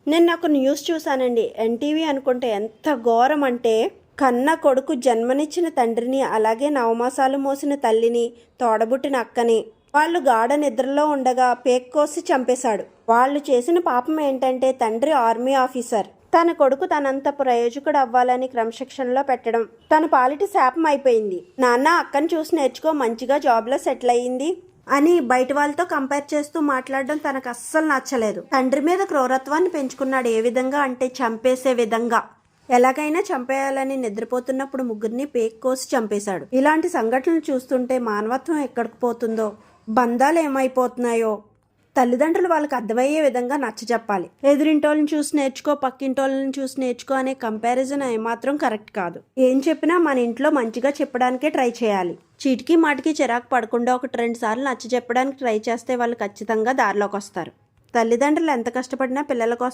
నిన్న ఒక న్యూస్ చూశానండి. ఎన్టీవీ అనుకుంటే ఎంత ఘోరం అంటే, కన్న కొడుకు జన్మనిచ్చిన తండ్రిని, అలాగే నవమాసాలు మోసిన తల్లిని, తోడబుట్టిన అక్కని వాళ్ళు గాఢ నిద్రలో ఉండగా పేక్ కోసి చంపేశాడు. వాళ్ళు చేసిన పాపం ఏంటంటే, తండ్రి ఆర్మీ ఆఫీసర్, తన కొడుకు తనంత ప్రయోజకుడు అవ్వాలని క్రమశిక్షణలో పెట్టడం తన పాలిటి శాపం అయిపోయింది. నాన్న అక్కని చూసి నేర్చుకో, మంచిగా జాబ్లో సెటిల్ అయ్యింది అని బయట వాళ్ళతో కంపేర్ చేస్తూ మాట్లాడడం తనకు అస్సలు నచ్చలేదు. తండ్రి మీద క్రూరత్వాన్ని పెంచుకున్నాడు. ఏ విధంగా అంటే చంపేసే విధంగా. ఎలాగైనా చంపేయాలని నిద్రపోతున్నప్పుడు ముగ్గురిని పేక్ కోసి చంపేశాడు. ఇలాంటి సంఘటనలు చూస్తుంటే మానవత్వం ఎక్కడికి పోతుందో, బంధాలు ఏమైపోతున్నాయో తల్లిదండ్రులు వాళ్ళకి అర్థమయ్యే విధంగా నచ్చజెప్పాలి. ఎదురింటోళ్ళని చూసి నేర్చుకో, పక్కింటోళ్ళని చూసి నేర్చుకో అనే కంపారిజన్ ఏమాత్రం కరెక్ట్ కాదు. ఏం చెప్పినా మన ఇంట్లో మంచిగా చెప్పడానికే ట్రై చేయాలి. చీటికి మాటికి చిరాకు పడకుండా 1-2 సార్లు నచ్చజెప్పడానికి ట్రై చేస్తే వాళ్ళు ఖచ్చితంగా దారిలోకి వస్తారు. తల్లిదండ్రులు ఎంత కష్టపడినా పిల్లల కోసం